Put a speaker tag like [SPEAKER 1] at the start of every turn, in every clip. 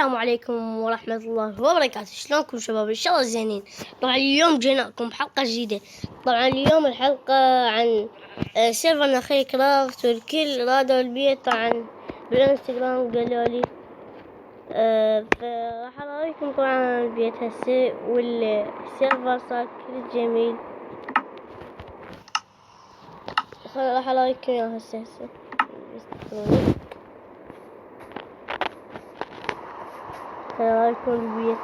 [SPEAKER 1] السلام عليكم ورحمة الله وبركاته. شلونكم شباب؟ إن شاء الله زينين. طبعا اليوم جيناكم بحلقة جديدة. طبعا اليوم الحلقة عن سيرفر نخيل كرافت، والكل رادوا البيت طبعا بالانستغرام قالوا لي فراح اراويكم طبعا البيت هسه، والسيرفر صار كل جميل. راح اراويكم اياه هسه رايكم البيت.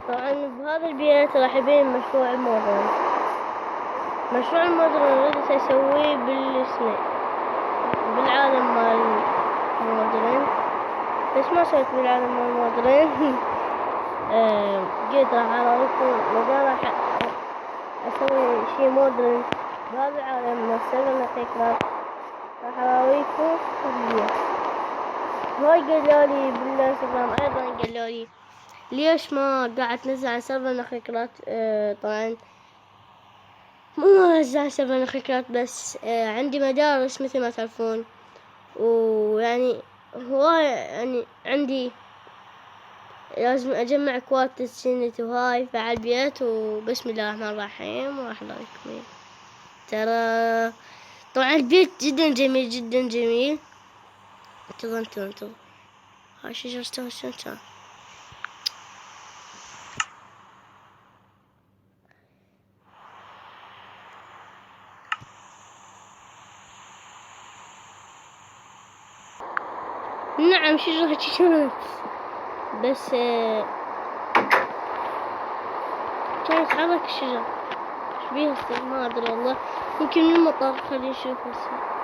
[SPEAKER 1] طبعا بهذا البيت راح يبين مشروع المودرن. مشروع المودرن ردت اسويه بالعالم مال المودرن، بس ما سويت بالعالم مال المودرن. قلت راح اراويكم ماذا راح اسوي شي مودرن بهذا العالم مال سيرفر نخيل كرافت. راح اراويكم البيت. هاي قالولي بالانستغرام ايضا، قالولي ليش ما قاعد تنزل عن سيرفر نخيل كرافت. طبعا مو انزل عن سيرفر نخيل كرافت بس، عندي مدارس مثل ما تعرفون، ويعني هواي يعني عندي لازم اجمع كوات السنة وهاي فعل البيت. وبسم الله الرحمن الرحيم وراح اراويكم. ترى طبعا البيت جدا جميل جدا جميل. انتظر هاي شجرة شلون. نعم شجرة بس كانت تحرك الشجرة. ايش بيها ما ادري والله، يمكن من المطر. خلينا نشوف هسه.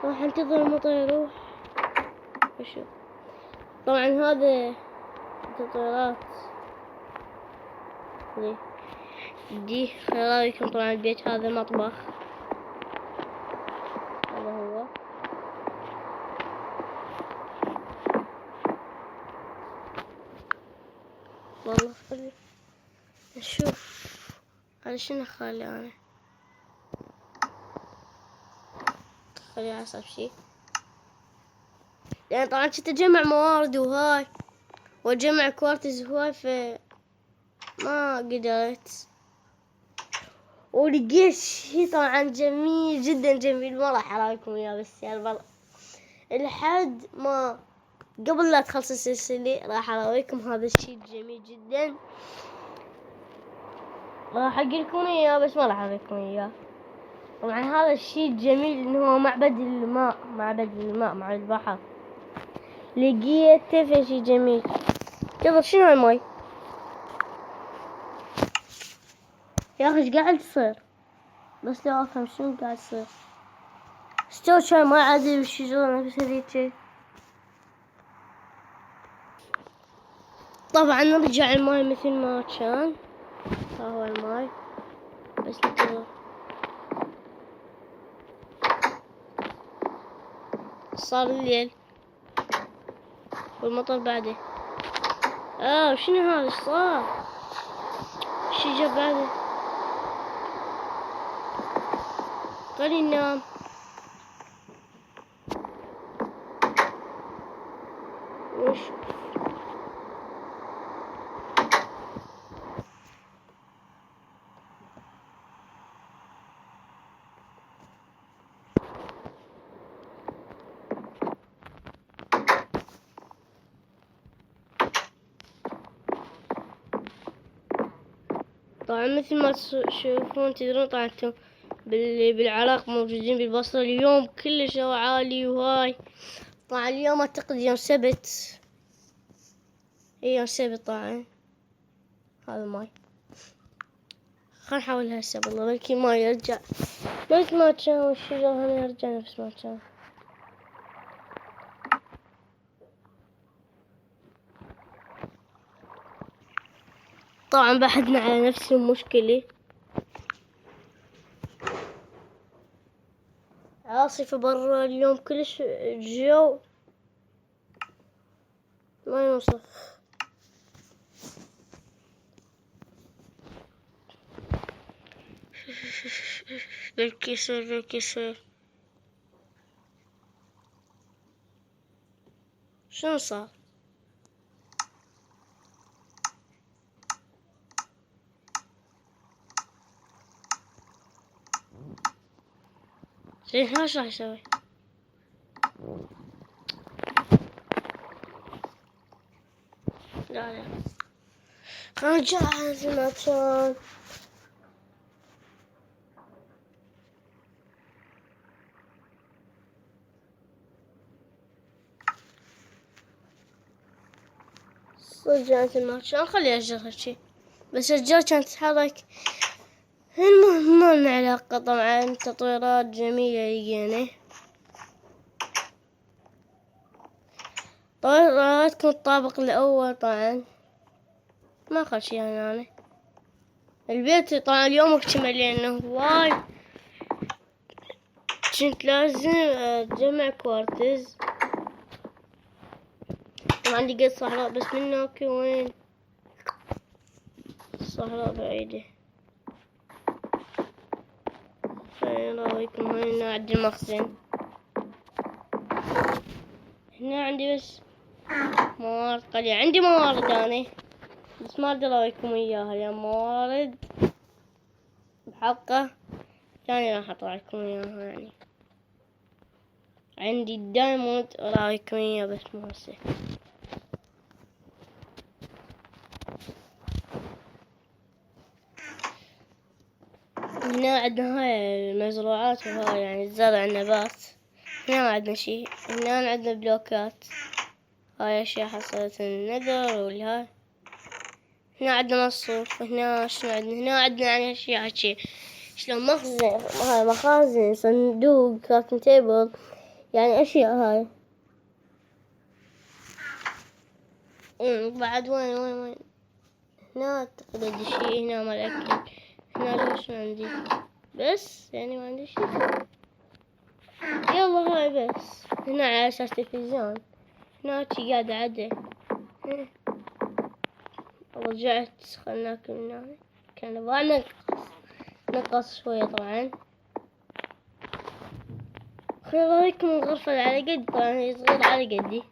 [SPEAKER 1] راح انتظر المطر يروح اشوف. طبعا هذا التطويرات دي خلالكم. طبعا البيت هذا مطبخ، هذا هو. والله خلي نشوف انا شنو خالي. انا خلي اصعب شي، يعني طبعا كنت اجمع موارد وهاي واجمع كوارتز هواي، ما قدرت. ولقيت شي طبعا جميل جدا جميل، ما راح اراويكم اياه بالسيرفر لحد ما قبل لا تخلص السلسلة. راح اراويكم هذا الشي الجميل جدا، راح اقولكم اياه بس ما راح اراويكم اياه. طبعا هذا الشي الجميل انه هو معبد الماء مع البحر. لقيته في شي جميل. قبل شنو هالماي يا اخي ايش قاعد يصير؟ بس لو افهم شنو قاعد يصير. استوى شوي ما عادي بالشجرة نفس هذيك. طبعا نرجع الماي مثل ما كان. ها هو الماي بس ننتظر. صار الليل والمطر بعده. وشنو هذا؟ ايش صار؟ الشجر بعده. خلينا ننام. وش طبعا مثل ما تشوفون تدرون طبعا انتم بالعراق موجودين بالبصرة. اليوم كلش عالي وهاي. طبعا اليوم اعتقد يوم سبت. يوم سبت طبعا. هذا ماي. خلينا نحاول هسه والله بلكي ما يرجع مثل ما كان، والشجر هنا يرجع نفس ما كان. طبعا بحثنا على نفس المشكلة. عاصفة برا اليوم كلش الجو ما يوصف. بالكسر شنو صار؟ زين ايش راح اسوي؟ لا خلنا نجهز الماتشات. صدق جهز الماتشات، خلي أجل هالشي. بس الرجال كانت تتحرك. المهم ما لنا علاقة طبعا. تطويرات جميلة لقينا. طويراتكم الطابق الأول طبعا. ما أخذ شي يعني. البيت طبعا اليوم اكتمل لأنه هواي كنت لازم أجمع كوارتز. طبعا لقيت صحراء بس منك وين؟ الصحراء بعيدة. خلينا نراويكم هنا عند المخزن. هنا عندي بس موارد قليلة. عندي موارد أنا بس ما أقدر أراويكم إياها لأن موارد بحلقة ثانية راح أطلعكم إياها يعني. عندي الدايموند أراويكم إياه بس مو هسه. هنا عندنا هاي المزروعات وهاي يعني الزرع النبات. هنا ما عندنا شي. هنا عندنا بلوكات. هاي أشياء حصلت النذر والهاي. هنا عندنا مصروف. هنا شنو عندنا؟ هنا عندنا يعني أشياء هالشي شلون مخزن. هاي مخازن، صندوق، كرافting تيبل، يعني أشياء هاي. بعد وين هنا أعتقد عندي شي. هنا مال أكل. هنا ليش ما عندي بس يعني ما عندي شي. يلا هاي بس. هنا على أساس تلفزيون. هنا شي قاعدة عده. رجعت خلنا ناكل من هنا. كان نبغى نقص شوية طبعا. خليني أوريكم الغرفة اللي على قد. طبعا هي صغيرة على قدي.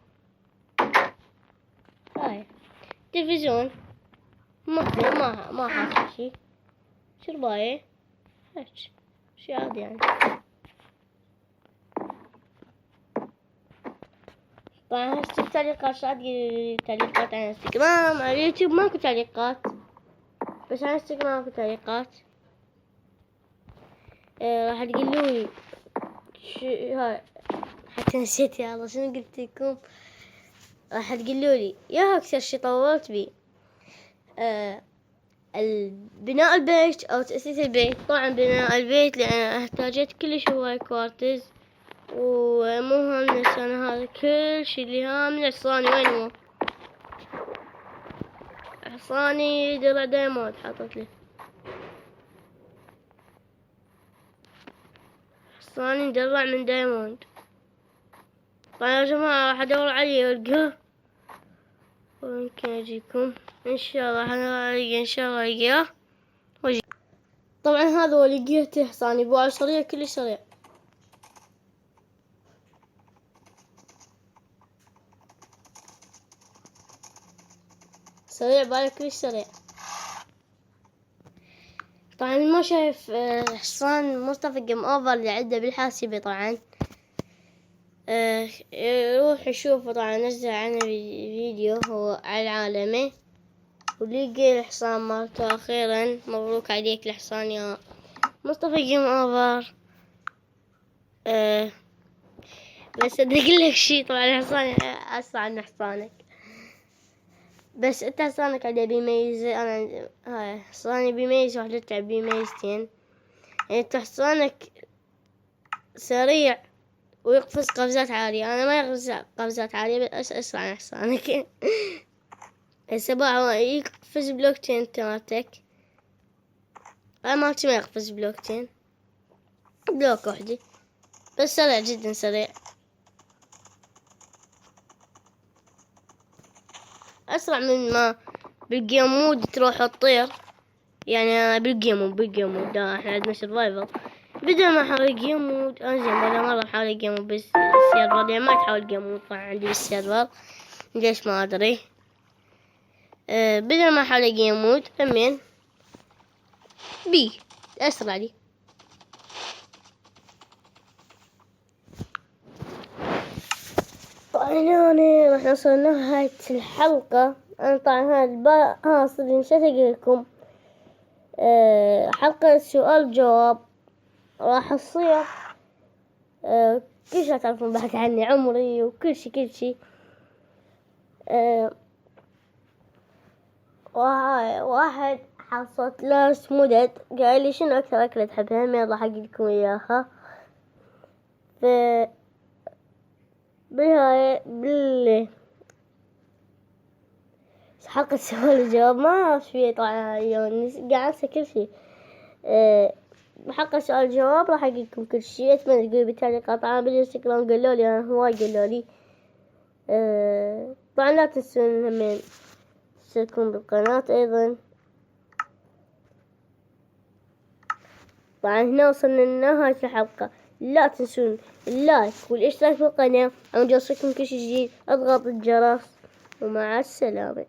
[SPEAKER 1] هاي تلفزيون مخزن ما حاطة شي. شرباية هيك شي عادي يعني. طبعا هسه التعليقات شو عندي تعليقات على انستغرام. على اليوتيوب ماكو تعليقات بس على انستغرام ماكو تعليقات. راح تقولولي شو هاي. حتى نسيت يا الله شنو قلت لكم. راح تقولولي يا أكثر شي طولت بيه البناء البيت أو تأسيس البيت. طبعا بناء البيت لأن احتاجت كلش هواي كوارتز ومو هامنة السنة هذا كل شي اللي هامنة. حصاني وين هو؟ حصاني درع دايموند حاطت لي. حصاني درع من دايموند. طيب يا جماعة راح ادور عليه والقاه ويمكن اجيكم ان شاء الله. انا القى ان شاء الله القاه واجي. طبعا هذا هو لقيته حصاني بوع سريع كلش سريع. سريع بالك كلش سريع. طبعا ما شايف حصان مصطفى جيم اوفر اللي عنده بالحاسبة. طبعا يروح يشوفه. طبعا نزل عنه فيديو هو على العالمي ولقي الحصان مالته. اخيرا مبروك عليك الحصان يا مصطفى جيم اوفر. بس ادق لك شي. طبعا الحصان اسرع من حصانك بس انت حصانك عليه بيميز. انا هاي حصاني بيميز واحد تلعب بيميزتين. يعني انت حصانك سريع ويقفز قفزات عالية. انا ما يقفز قفزات عالية بس اسرع من حصانك. السباع يقفز بلوكتين تماتك. انا مالتي ما يقفز بلوكتين بلوك وحدي بس سريع جدا سريع. اسرع من ما بالجيم مود تروح تطير. يعني بالجيم مود ده احنا عندنا سرفايفر. بدل ما احاول جيم مود انزين ولا مرة احاول جيم مود بس السيرفر يعني ما تحاول جيم مود. طبعا عندي بالسيرفر ليش ما ادري. بدل ما احاول جيم مود امين بي اسرع لي. هنا راح نوصل لنهاية الحلقة. أنا طبعا هذا صدق نسيت أقول لكم حلقة سؤال جواب راح تصير كل شيء تعرفون بعد عني، عمري وكل شيء. واحد حصلت له مدد قال لي شنو أكثر أكلة تحبها، يلا راح أقول لكم إياها. بالنهاية حلقة سؤال وجواب ما أعرف فيه طبعا، يعني قاعد أنسى كل شيء. بحلقة سؤال جواب راح أقول لكم كل شيء. أتمنى تقولوا بالتعليقات. طبعا بالإنستغرام قالوا لي، أنا هواي قالوا لي. طبعا لا تنسون همين تشتركون بالقناة أيضا. طبعا هنا وصلنا لنهاية الحلقة. لا تنسون اللايك والاشتراك بالقناة عشان يوصلكم كل شيء جديد. اضغط الجرس ومع السلامة.